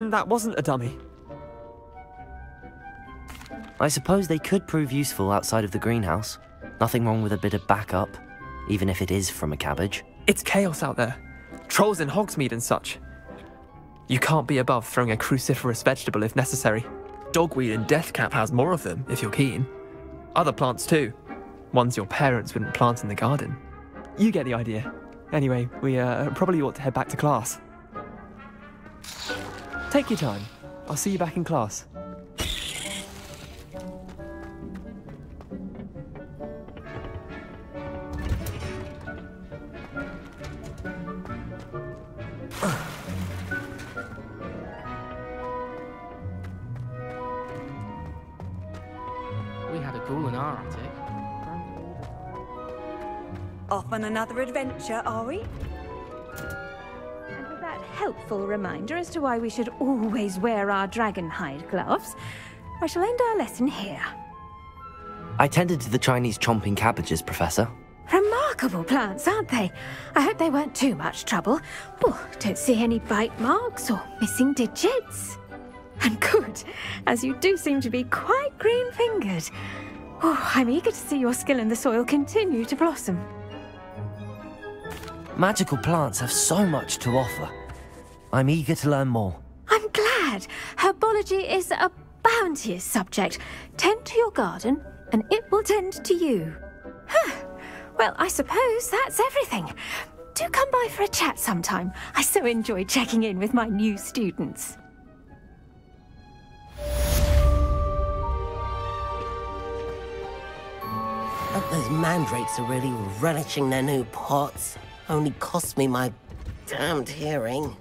That wasn't a dummy. I suppose they could prove useful outside of the greenhouse. Nothing wrong with a bit of backup, even if it is from a cabbage. It's chaos out there. Trolls in Hogsmeade and such. You can't be above throwing a cruciferous vegetable if necessary. Dogweed and deathcap has more of them, if you're keen. Other plants too. Ones your parents wouldn't plant in the garden. You get the idea. Anyway, we probably ought to head back to class. Take your time. I'll see you back in class. We had a ghoul in our attic. Off on another adventure, are we? And with that helpful reminder as to why we should always wear our dragon hide gloves, I shall end our lesson here. I tended to the Chinese chomping cabbages, Professor. Remarkable plants, aren't they? I hope they weren't too much trouble. Oh, don't see any bite marks or missing digits. And good, as you do seem to be quite green-fingered. Oh, I'm eager to see your skill in the soil continue to blossom. Magical plants have so much to offer. I'm eager to learn more. I'm glad. Herbology is a bounteous subject. Tend to your garden, and it will tend to you. Huh. Well, I suppose that's everything. Do come by for a chat sometime. I so enjoy checking in with my new students. Those mandrakes are really relishing their new pots. Only cost me my damned hearing.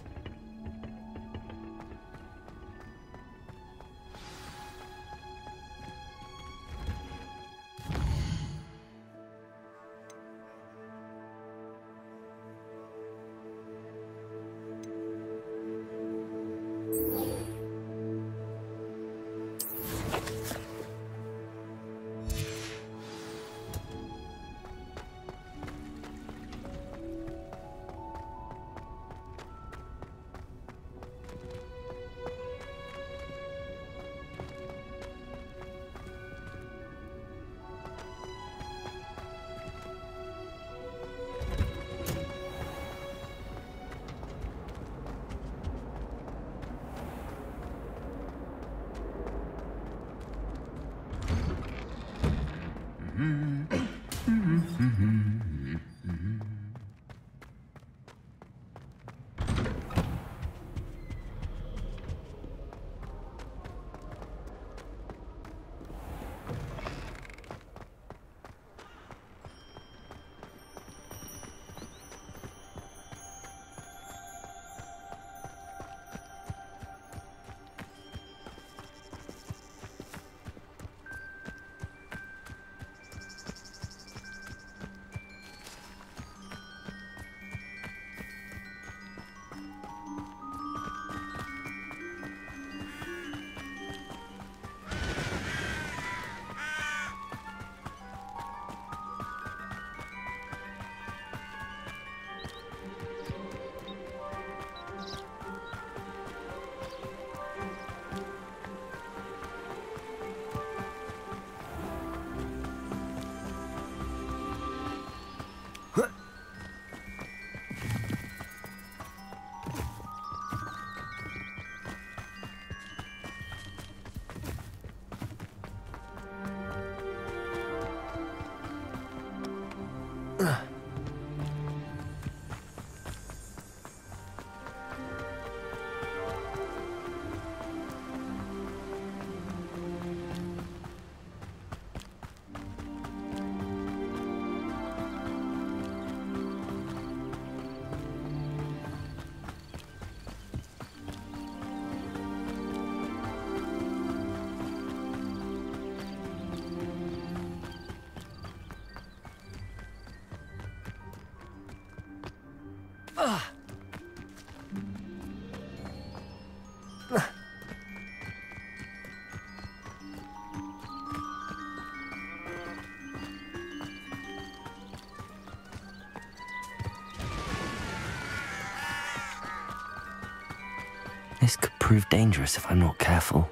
This could prove dangerous if I'm not careful.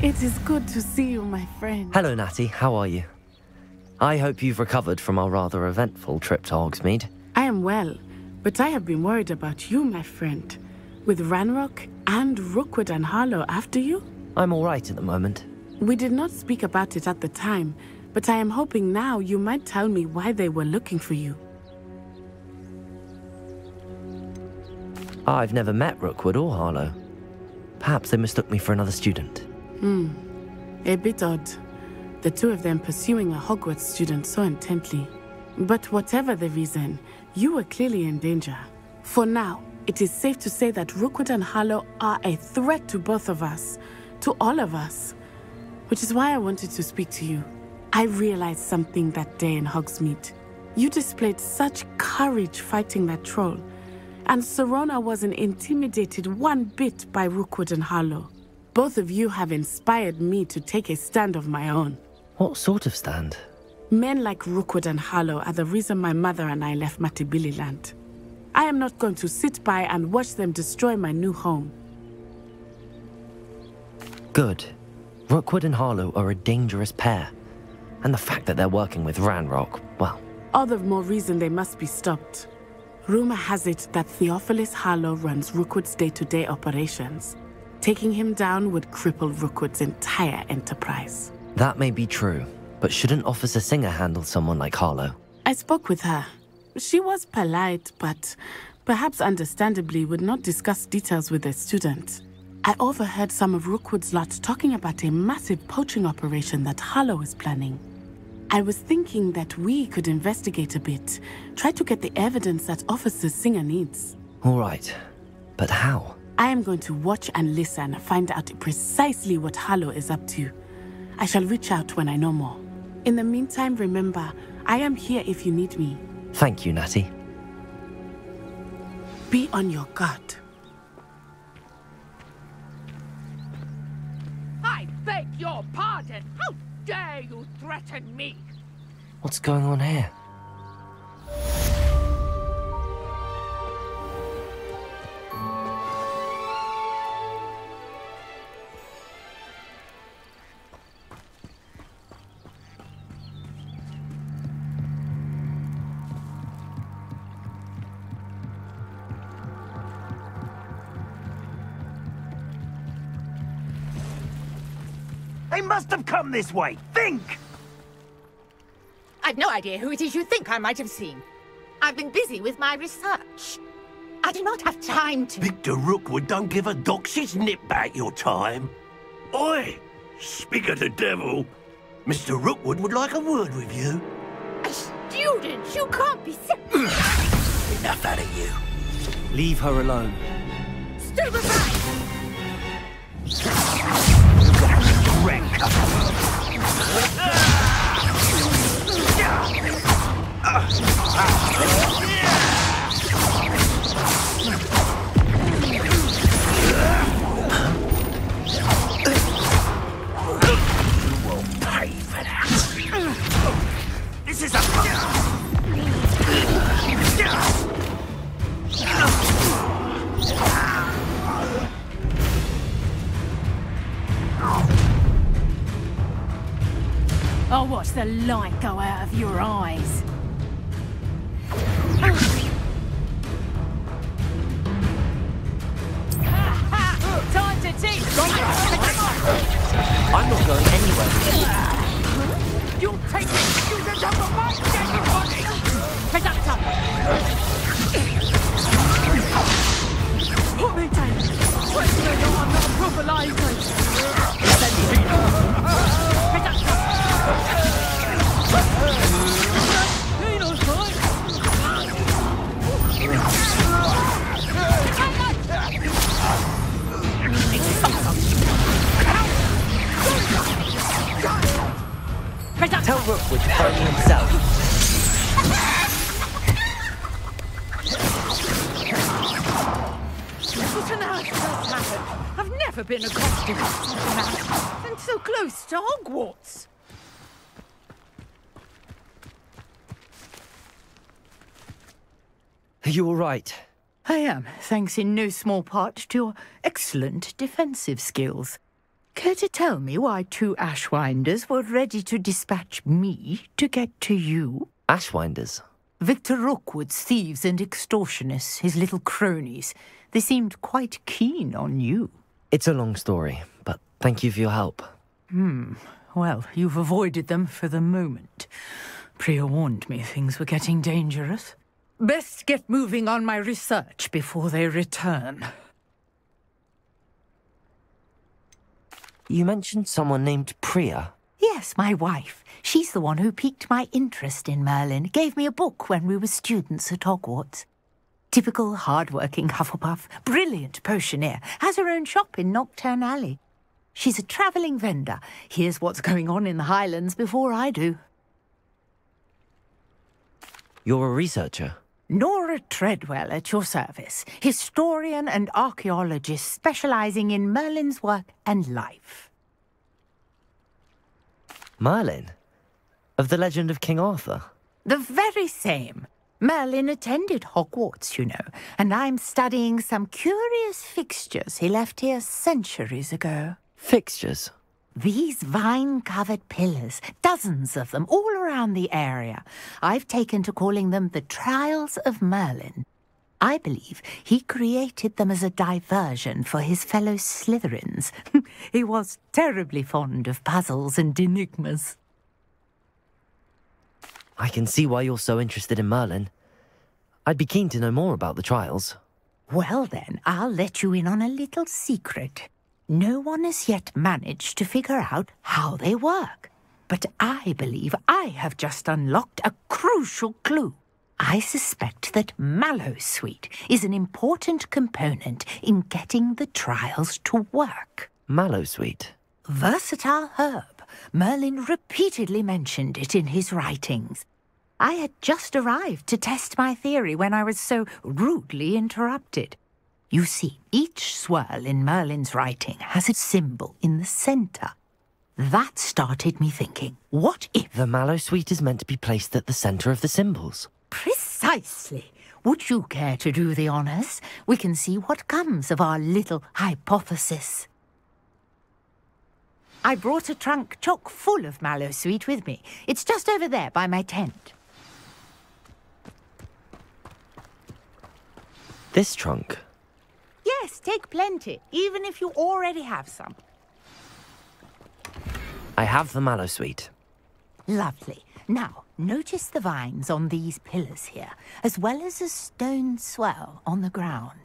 It is good to see you, my friend. Hello, Natty. How are you? I hope you've recovered from our rather eventful trip to Hogsmeade. I am well, but I have been worried about you, my friend. With Ranrock and Rookwood and Harlow after you? I'm all right at the moment. We did not speak about it at the time, but I am hoping now you might tell me why they were looking for you. I've never met Rookwood or Harlow. Perhaps they mistook me for another student. A bit odd. The two of them pursuing a Hogwarts student so intently. But whatever the reason, you were clearly in danger. For now, it is safe to say that Rookwood and Harlow are a threat to both of us. To all of us. Which is why I wanted to speak to you. I realized something that day in Hogsmeade. You displayed such courage fighting that troll. And Serona wasn't intimidated one bit by Rookwood and Harlow. Both of you have inspired me to take a stand of my own. What sort of stand? Men like Rookwood and Harlow are the reason my mother and I left Matibili land. I am not going to sit by and watch them destroy my new home. Good. Rookwood and Harlow are a dangerous pair. And the fact that they're working with Ranrock, well... All the more reason they must be stopped. Rumor has it that Theophilus Harlow runs Rookwood's day-to-day operations. Taking him down would cripple Rookwood's entire enterprise. That may be true, but shouldn't Officer Singer handle someone like Harlow? I spoke with her. She was polite, but perhaps understandably would not discuss details with a student. I overheard some of Rookwood's lot talking about a massive poaching operation that Harlow is planning. I was thinking that we could investigate a bit, try to get the evidence that Officer Singer needs. All right, but how? I am going to watch and listen, find out precisely what Harlow is up to. I shall reach out when I know more. In the meantime, remember, I am here if you need me. Thank you, Natty. Be on your guard. I beg your pardon! How dare you threaten me? What's going on here? They must have come this way. Think! I've no idea who it is you think I might have seen. I've been busy with my research. I do not have time to... Victor Rookwood don't give a doxy's nip back your time. Oi! Speak of the devil. Mr. Rookwood would like a word with you. A student? You can't be sick. Enough out of you. Leave her alone. Stupefy! This is a... I'll watch the light go out of your eyes. Time to teach! I'm not going anywhere. You'll take the student out of my dead body! Presenter! Put me down! Whether or not I'm not a proper license! He knows fine! Tell Rookwood to find me himself. What on earth has happened? I've never never been accosted as such a man, and so close to Hogwarts. Are you all right? I am, thanks in no small part to your excellent defensive skills. Care to tell me why 2 Ashwinders were ready to dispatch me to get to you? Ashwinders? Victor Rookwood's thieves and extortionists, his little cronies. They seemed quite keen on you. It's a long story, but thank you for your help. Well, you've avoided them for the moment. Priya warned me things were getting dangerous. Best get moving on my research before they return. You mentioned someone named Priya. Yes, my wife. She's the one who piqued my interest in Merlin. Gave me a book when we were students at Hogwarts. Typical hard-working Hufflepuff, brilliant potioneer, has her own shop in Knockturn Alley. She's a travelling vendor. Hears what's going on in the Highlands before I do. You're a researcher? Nora Treadwell at your service, historian and archaeologist specialising in Merlin's work and life. Merlin? Of the legend of King Arthur? The very same. Merlin attended Hogwarts, you know, and I'm studying some curious fixtures he left here centuries ago. Fixtures? These vine-covered pillars, dozens of them, all around the area. I've taken to calling them the Trials of Merlin. I believe he created them as a diversion for his fellow Slytherins. He was terribly fond of puzzles and enigmas. I can see why you're so interested in Merlin. I'd be keen to know more about the trials. Well then, I'll let you in on a little secret. No one has yet managed to figure out how they work. But I believe I have just unlocked a crucial clue. I suspect that Mallowsweet is an important component in getting the trials to work. Mallowsweet? Versatile herb. Merlin repeatedly mentioned it in his writings. I had just arrived to test my theory when I was so rudely interrupted. You see, each swirl in Merlin's writing has a symbol in the centre. That started me thinking, what if... The Mallowsweet is meant to be placed at the centre of the symbols. Precisely. Would you care to do the honours? We can see what comes of our little hypothesis. I brought a trunk chock full of Mallowsweet with me. It's just over there by my tent. This trunk? Yes, take plenty, even if you already have some. I have the Mallowsweet. Lovely. Now, notice the vines on these pillars here, as well as a stone swell on the ground.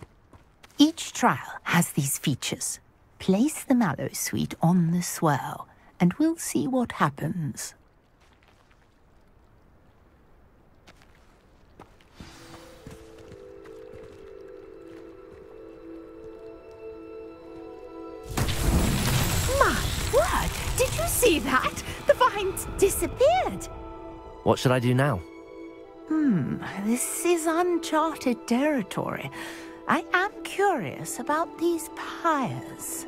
Each trial has these features. Place the Mallowsweet on the swell, and we'll see what happens. My word! Did you see that? The vines disappeared! What should I do now? This is uncharted territory. I am curious about these pyres.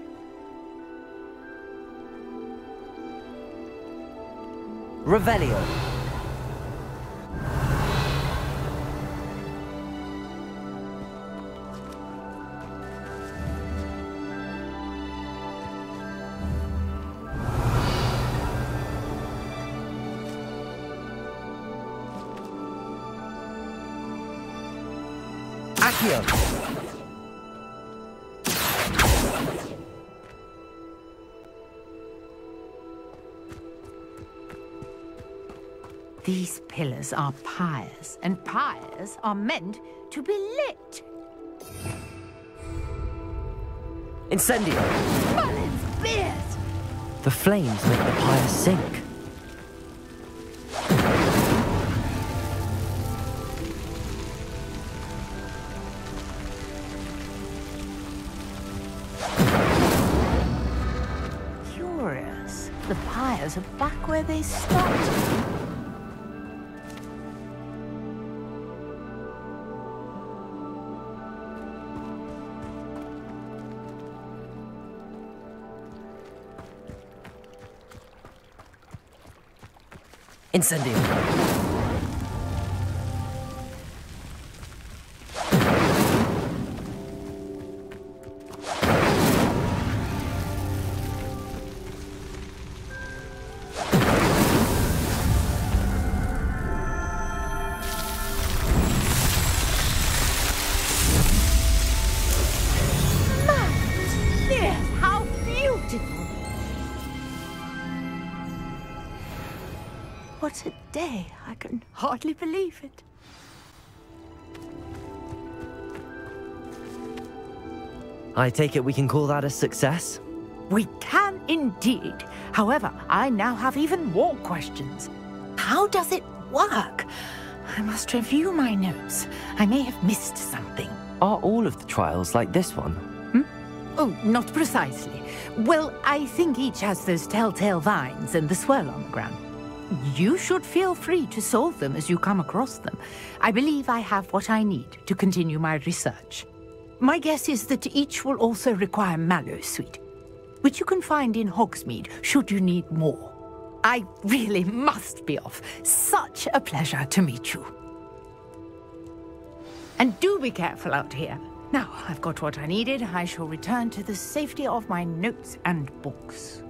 Revelio. Accio. These pillars are pyres, and pyres are meant to be lit. Incendio. Merlin's beard! The flames make the pyres sink. Curious. The pyres are back where they started. Incendio. How beautiful! What a day. I can hardly believe it. I take it we can call that a success? We can indeed. However, I now have even more questions. How does it work? I must review my notes. I may have missed something. Are all of the trials like this one? Oh, not precisely. Well, I think each has those telltale vines and the swirl on the ground. You should feel free to solve them as you come across them. I believe I have what I need to continue my research. My guess is that each will also require Mallowsweet, which you can find in Hogsmeade should you need more. I really must be off. Such a pleasure to meet you. And do be careful out here. Now, I've got what I needed. I shall return to the safety of my notes and books.